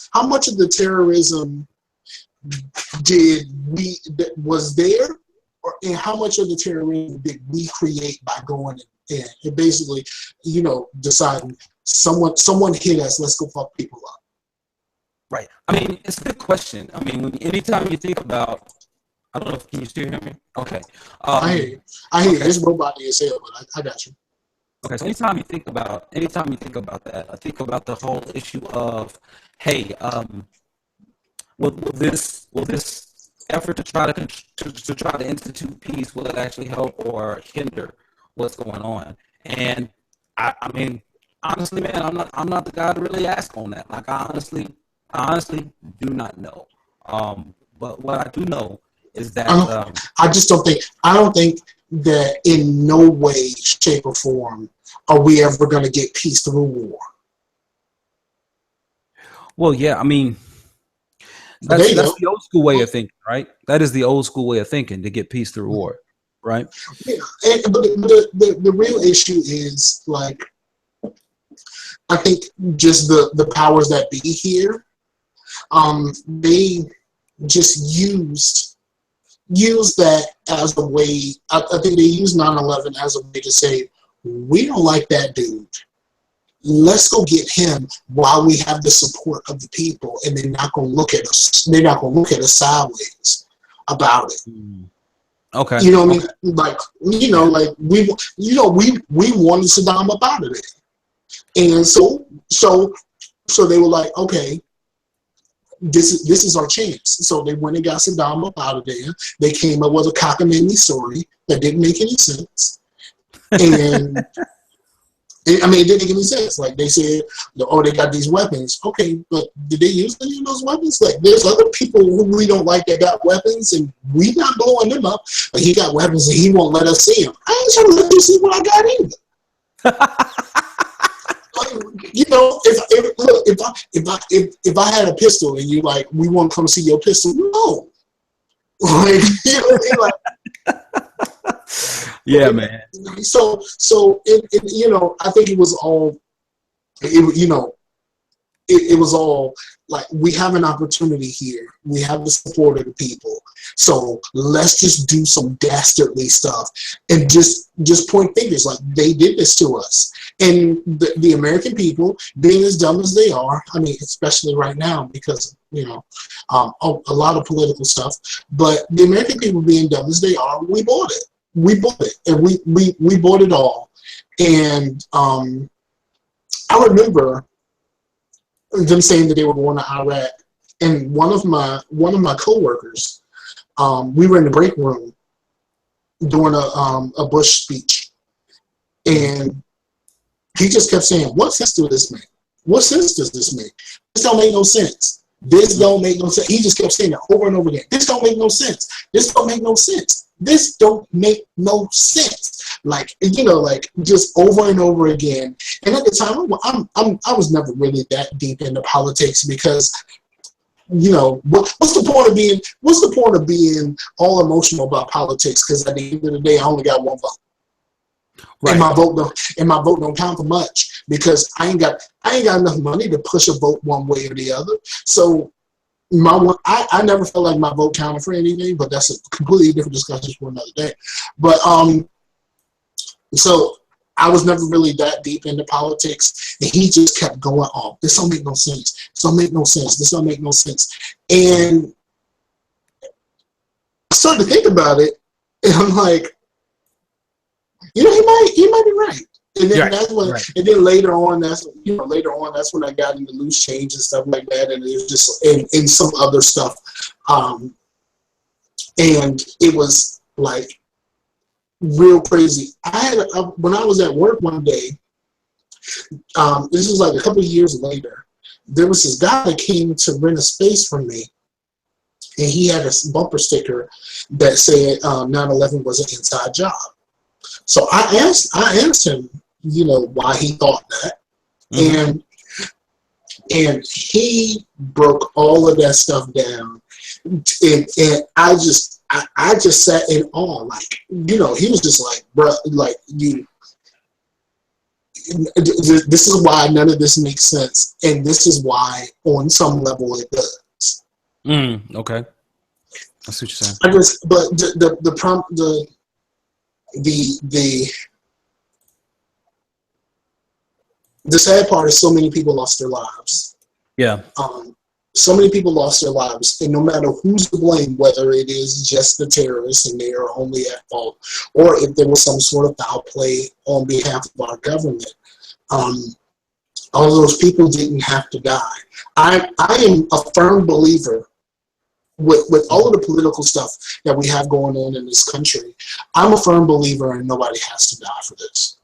terrorism was there, and how much of the terrorism did we create by going in and basically, deciding someone hit us, let's go fuck people up. Right. I mean, it's a good question. I mean, anytime you think about, I don't know if can you still hear me? Okay. I hear you. Okay. It's robot is hell, but I got you. Okay, so anytime you think about that, I think about the whole issue of, hey, will this effort to try to institute peace, will it actually help or hinder what's going on? And I mean, honestly, man, I'm not the guy to really ask on that. Like, I honestly do not know. But what I do know is that I don't think that in no way, shape, or form are we ever going to get peace through war. Well, yeah, I mean, that's the old school way of thinking, right? That is the old school way of thinking, to get peace through war, right? Yeah, but the real issue is, like, I think just the powers that be here, they just used that as a way. I think they used 9/11 as a way to say, we don't like that dude. Let's go get him while we have the support of the people, and they're not going to look at us. They're not going to look at us sideways about it. Okay. You know what I mean? Like, like we wanted Saddam up out of there, and so they were like, okay, this is our chance. So they went and got Saddam up out of there. They came up with a cockamamie story that didn't make any sense. And I mean, it didn't make any sense. Like, they said, oh, they got these weapons. Okay, but did they use any of those weapons? Like, there's other people who we don't like that got weapons, and we not blowing them up. But he got weapons, and he won't let us see them. I ain't trying to let you see what I got either. If I had a pistol and you like, we want to come see your pistol, no. Like, yeah, man. So I think it was all it was all like, we have an opportunity here. We have the support of the people. So let's just do some dastardly stuff and just point fingers like they did this to us. And the American people, being as dumb as they are, I mean, especially right now because, a lot of political stuff, but the American people being dumb as they are, we bought it. We bought it. And we bought it all. And I remember them saying that they were going to Iraq, and one of my coworkers, we were in the break room doing a Bush speech, and he just kept saying, "What sense does this make? What sense does this make? This don't make no sense. This don't make no sense." He just kept saying it over and over again. This don't make no sense. This don't make no sense. This don't make no sense. Like just over and over again. And at the time, I was never really that deep into politics because, what's the point of being all emotional about politics? Because at the end of the day, I only got one vote. Right. And my vote don't count for much because I ain't got enough money to push a vote one way or the other. So I never felt like my vote counted for anything, but that's a completely different discussion for another day. But so I was never really that deep into politics, and he just kept going off. This don't make no sense. This don't make no sense. This don't make no sense. And I started to think about it, and I'm like, he might be right. And then that's when, and then later on, that's when I got into loose change and stuff like that, and it was just and some other stuff, and it was like real crazy. I had when I was at work one day, this was like a couple of years later, there was this guy that came to rent a space from me, and he had a bumper sticker that said 9/11 was an inside job. So I asked him, why he thought that, and he broke all of that stuff down, and I just sat in awe, like, he was just like, bro, like, this is why none of this makes sense, and this is why on some level it does. Okay, that's what you're saying. I guess, but the sad part is so many people lost their lives. Yeah. So many people lost their lives, and no matter who's to blame, whether it is just the terrorists and they are only at fault, or if there was some sort of foul play on behalf of our government, all of those people didn't have to die. I am a firm believer with all of the political stuff that we have going on in this country. I'm a firm believer in nobody has to die for this.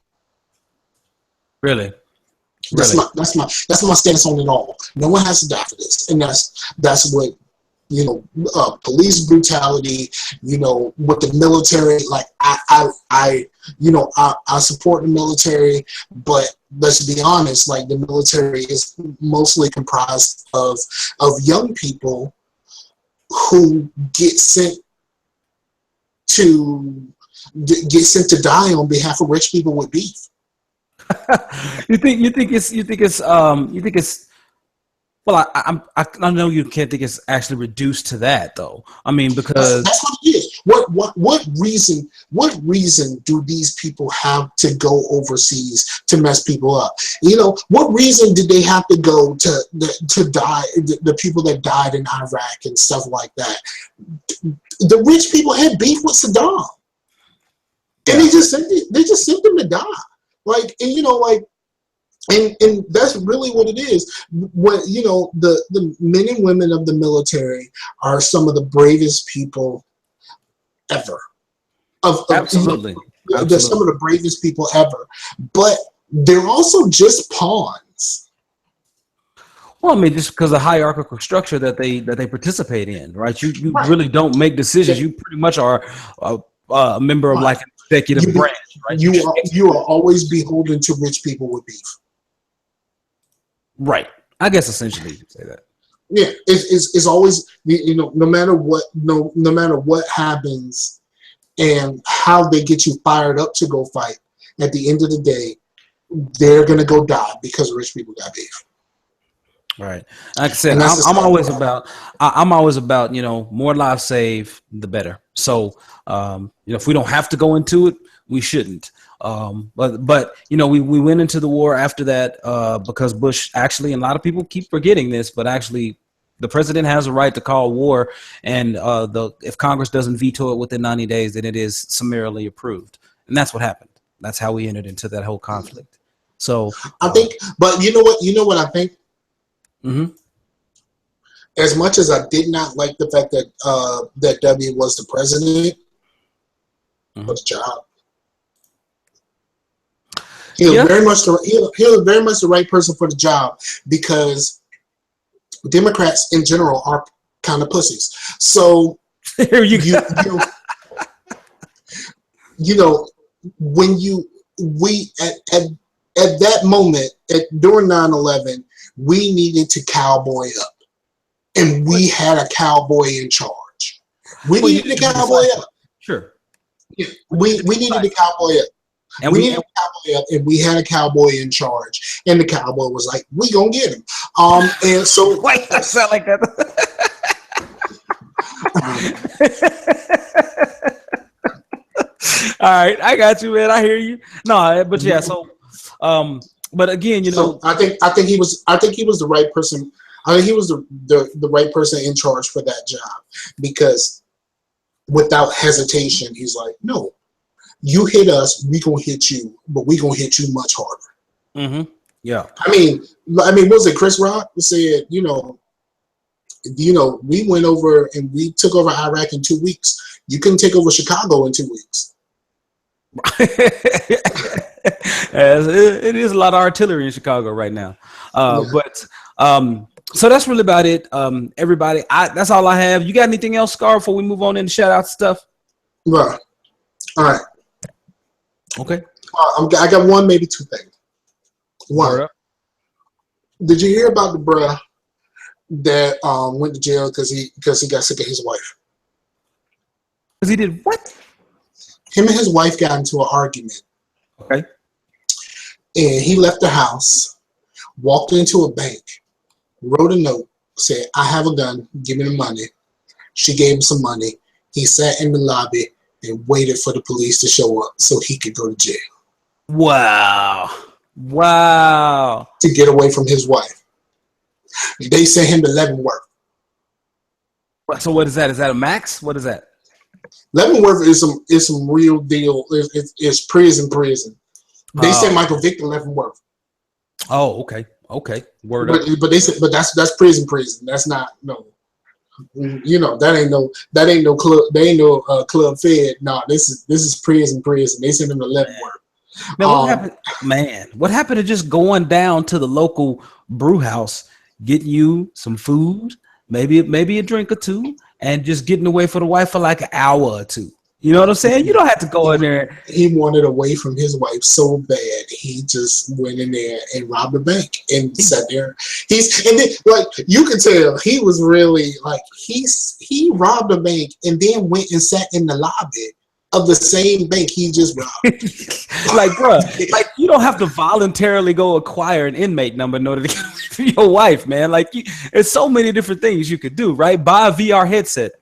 Really? That's my stance on it all. No one has to die for this, and that's what police brutality. With the military, like I support the military, but let's be honest, like the military is mostly comprised of young people who get sent to die on behalf of rich people with beef. You think it's well, I know you can't think it's actually reduced to that, though. I mean, because that's what it is. What reason do these people have to go overseas to mess people up? What reason did they have to go to die? The people that died in Iraq and stuff like that. The rich people had beef with Saddam, and they just sent them to die. Like, and and that's really what it is. What the men and women of the military are some of the bravest people ever. Absolutely. They're some of the bravest people ever, but they're also just pawns. Well, I mean, just because of the hierarchical structure that they participate in, right? You really don't make decisions. You pretty much are a member of like an executive branch, right? You are always beholden to rich people with beef. Right. I guess essentially you could say that. Yeah, it's always no matter what happens and how they get you fired up to go fight. At the end of the day, they're gonna go die because rich people got beef. Right. Like I said, I'm always about, more lives saved, the better. So, if we don't have to go into it, we shouldn't. But we went into the war after that because Bush actually, and a lot of people keep forgetting this, but actually the president has a right to call war, and if Congress doesn't veto it within 90 days, then it is summarily approved. And that's what happened. That's how we entered into that whole conflict. So I think, but you know what I think? Mm-hmm. As much as I did not like the fact that that W was the president, Mm-hmm. for the job, he was very much the right person for the job, because Democrats in general are kind of pussies. So here you go. When we at that moment during 9/11, we needed to cowboy up, and we had a cowboy in charge. We needed to cowboy up. Sure. We needed to cowboy up. And we needed to cowboy up, and we had a cowboy in charge. And the cowboy was like, "We gonna get him." And so wait, that sound like that. All right, I got you, man. I hear you. No, but yeah. So, but again, So I think he was the right person. I think he was the right person in charge for that job, because without hesitation, he's like, "No, you hit us, we gonna hit you, but we gonna hit you much harder." Mm-hmm. Yeah. I mean, what was it? Chris Rock said, we went over and we took over Iraq in 2 weeks. You couldn't take over Chicago in 2 weeks. It is a lot of artillery in Chicago right now. But so that's really about it. Everybody, that's all I have. You got anything else, Scar, before we move on into shout out stuff? Right. All right. Okay. I got one, maybe two things. One. Did you hear about the bruh that went to jail because he got sick of his wife? Because he did what? Him and his wife got into an argument. Okay. And he left the house, walked into a bank, wrote a note, said, "I have a gun, give me the money." She gave him some money. He sat in the lobby and waited for the police to show up so he could go to jail. Wow. To get away from his wife. They sent him to Leavenworth. So what is that? Is that a max? What is that? Leavenworth is some real deal. It's prison. They sent Michael Vick to Leavenworth. Oh, okay. Word up. But they said, but that's prison. That's not no. That ain't no club. They ain't no club fed. No, this is prison. They sent him to Leavenworth. Man, what happened to just going down to the local brew house, getting you some food, maybe a drink or two, and just getting away for the wife for like an hour or two? You know what I'm saying? You don't have to go in there. He wanted away from his wife so bad, he just went in there and robbed a bank and sat there. You can tell he was really like he robbed a bank and then went and sat in the lobby of the same bank he just robbed. Like, bro, like you don't have to voluntarily go acquire an inmate number in order to get away from your wife, man. Like, there's so many different things you could do, right? Buy a VR headset,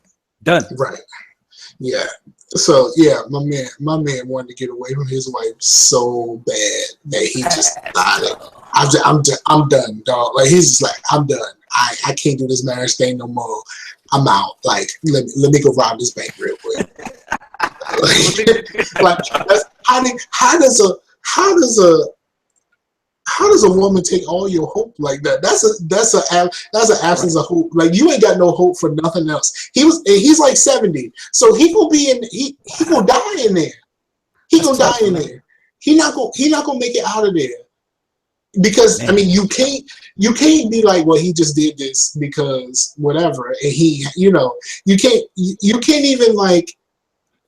done. Right. Yeah. So yeah, my man wanted to get away from his wife so bad that he just I'm done, dog. Like he's just like, I'm done. I can't do this marriage thing no more. I'm out. Like let me go rob this bank real quick. How does a woman take all your hope like that? That's an absence of hope. Like you ain't got no hope for nothing else. He's like 70, so he gonna die in there. He not gonna make it out of there. Because man. I mean, you can't be like, well, he just did this because whatever, and you can't even like.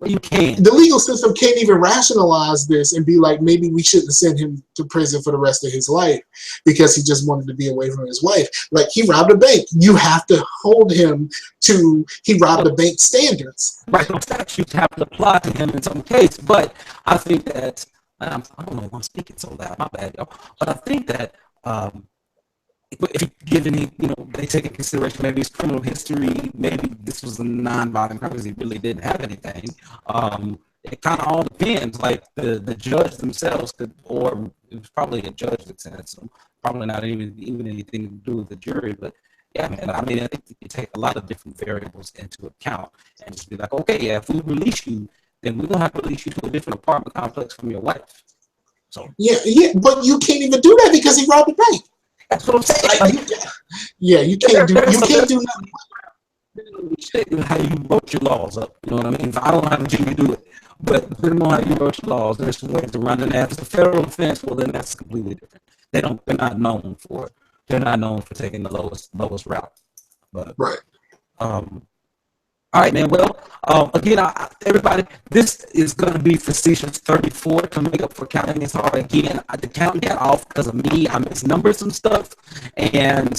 You can't. The legal system can't even rationalize this and be like, maybe we shouldn't send him to prison for the rest of his life because he just wanted to be away from his wife. Like he robbed a bank. You have to hold him to he robbed a bank standards. Right. Those statutes have to apply to him in some case, but I think that I don't know if I'm speaking so loud. My bad, y'all. But I think that if you give any, they take into consideration maybe his criminal history, maybe this was a non-violent crime because he really didn't have anything. It kind of all depends. Like the judge themselves could, or it was probably a judge that sentenced him. Probably not even anything to do with the jury, but yeah, man. I mean, I think you take a lot of different variables into account and just be like, okay, yeah, if we release you, then we're gonna have to release you to a different apartment complex from your wife. So yeah, but you can't even do that because he robbed the bank. That's what I'm saying. Like, you can't do nothing. How you wrote your laws up, you know what I mean? I don't know how the jury do it, but depending on how you wrote your laws, there's some ways to run it. If it's a federal offense, well, then that's completely different. They're not known for it. They're not known for taking the lowest route. But right. All right, man. Well, again, everybody, this is going to be Facetious 34 to make up for counting is hard. Again, the count got off because of me. I misnumbered some stuff. And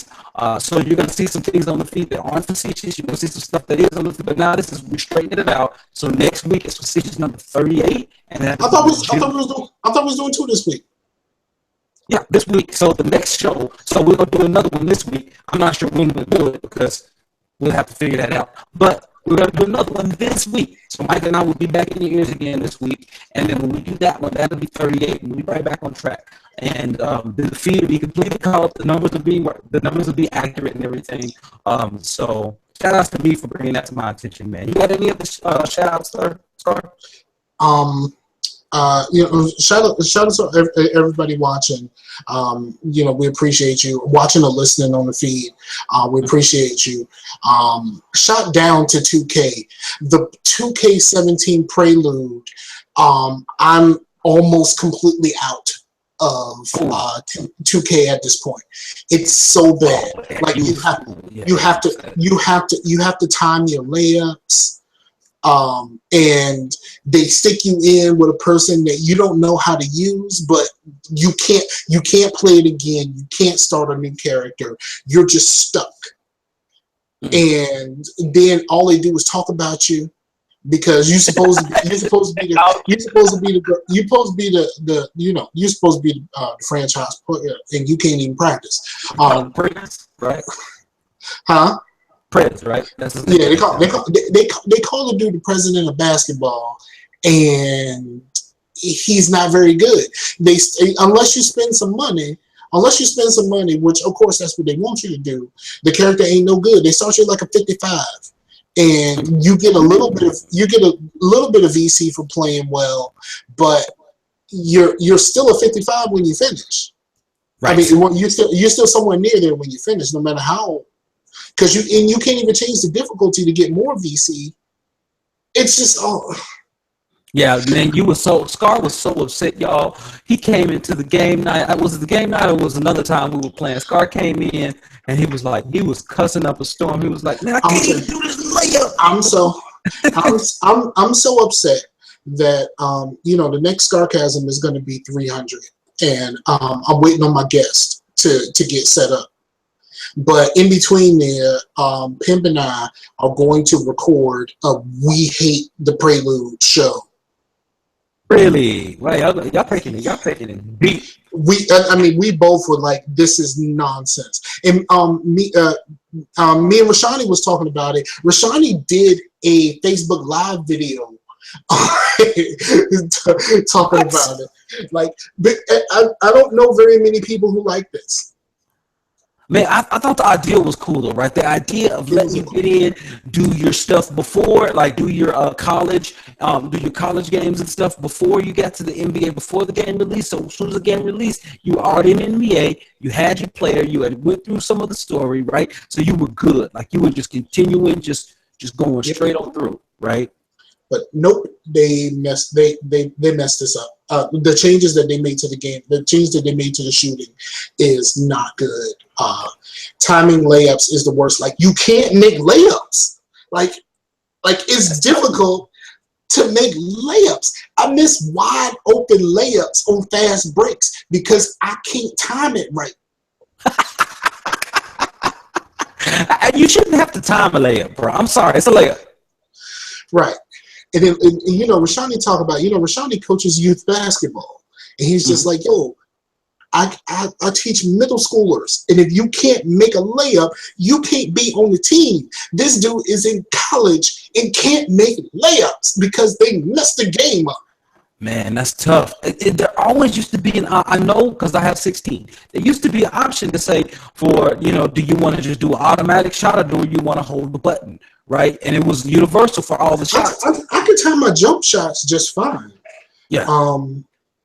so you're going to see some things on the feed that aren't Facetious. You're going to see some stuff that is on the feed. But now we straightened it out. So next week is Facetious number 38. And I thought we was doing 2 this week. Yeah, this week. So the next show. So we're going to do another one this week. I'm not sure when we'll do it because we'll have to figure that out. But we're going to do another one this week. So Mike and I will be back in your ears again this week. And then when we do that one, that'll be 38. And we'll be right back on track. And the feed will be completely caught up. The numbers will be accurate and everything. So shout outs to me for bringing that to my attention, man. You got any other shout outs, Scar? Shout out to everybody watching. We appreciate you watching or listening on the feed. We appreciate you. Shout down to 2K, the 2K17 Prelude. I'm almost completely out of 2K at this point. It's so bad. Like you have to time your layups. And they stick you in with a person that you don't know how to use, but you can't play it again. You can't start a new character. You're just stuck. And then all they do is talk about you because you're supposed to be the franchise player and you can't even practice. Right? Huh? Prince, right? They call the dude the president of basketball, and he's not very good. Unless you spend some money, which of course that's what they want you to do. The character ain't no good. They start you like a 55, and you get a little bit of VC for playing well, but you're still a 55 when you finish. Right. I mean, you're still somewhere near there when you finish, no matter how. Because you can't even change the difficulty to get more VC. It's just Yeah, man, Scar was so upset, y'all. He came into the game night. Was it the game night or was another time we were playing? Scar came in and he was cussing up a storm. He was like, "Man, I can't even do this layup." I'm so upset that the next Scarcasm is going to be 300, and I'm waiting on my guest to get set up. But in between there, Pimp and I are going to record a We Hate the Prelude show. Really? Right? Y'all taking it deep. We both were like, this is nonsense. And me and Rashani was talking about it. Rashani did a Facebook Live video talking about it. Like, but I don't know very many people who like this. Man, I thought the idea was cool though, right? The idea of letting you get in, do your stuff before, like do your college games and stuff before you got to the NBA, before the game released. So as soon as the game released, you were already in the NBA, you had your player, you had went through some of the story, right? So you were good. Like you were just continuing, just going straight on through, right? But nope, they messed this up. The changes that they made to the game, the changes that they made to the shooting is not good. Timing layups is the worst. Like you can't make layups. Like it's difficult to make layups. I miss wide open layups on fast breaks because I can't time it right. You shouldn't have to time a layup, bro. I'm sorry, it's a layup. Right. And then, Rashani talk about, Rashani coaches youth basketball. And he's just like, yo, I teach middle schoolers, and if you can't make a layup, you can't be on the team. This dude is in college and can't make layups because they messed the game up. Man, that's tough. There always used to be I know because I have 16. There used to be an option to say for, do you want to just do an automatic shot or do you want to hold the button, right? And it was universal for all the shots. I could time my jump shots just fine. Yeah.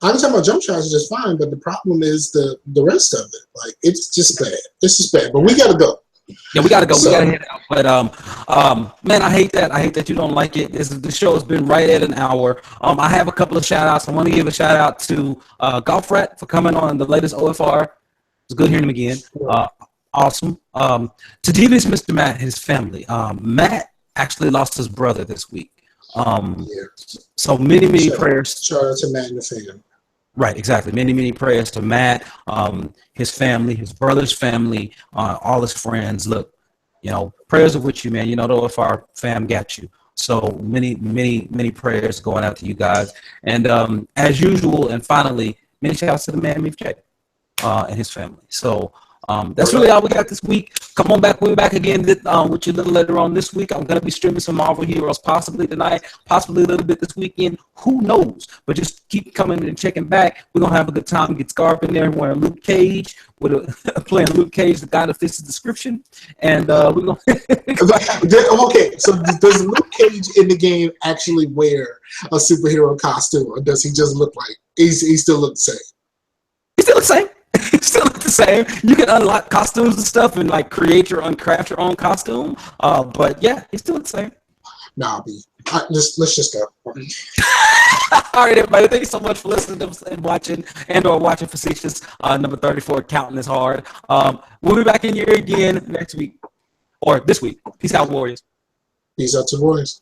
I can tell my jump shots just fine, but the problem is the rest of it. Like, it's just bad. It's just bad. But we gotta go. Yeah, we gotta go. We gotta head out. But man, I hate that. I hate that you don't like it. The show has been right at an hour. I have a couple of shout outs. I want to give a shout out to Golf Rat for coming on the latest OFR. It's good hearing him again. Awesome. To Devious Mr. Matt and his family. Matt actually lost his brother this week. So many prayers. Shout out to Matt and the family. Right, exactly. Many prayers to Matt, his family, his brother's family, all his friends. Look, prayers are with you, man. The OFR fam got you. So many prayers going out to you guys. And as usual, and finally, many shouts to the man Meefj and his family. So that's really all we got this week. Come on back. We'll be back again with you a little later on this week. I'm going to be streaming some Marvel Heroes possibly tonight, possibly a little bit this weekend. Who knows? But just keep coming and checking back. We're going to have a good time. Get Scarf in there wearing Luke Cage, playing Luke Cage, the guy that fits the description. And we're going to... Okay, so does Luke Cage in the game actually wear a superhero costume, or does he just look like... He still looks the same? He still looks the same. Still look the same. You can unlock costumes and stuff and craft your own costume. But yeah, he still looks the same. Nah, B. Let's just go. All right, everybody. Thank you so much for listening and watching or watching Facetious number 34. Counting is hard. We'll be back in here again next week or this week. Peace out, Warriors. Peace out to Warriors.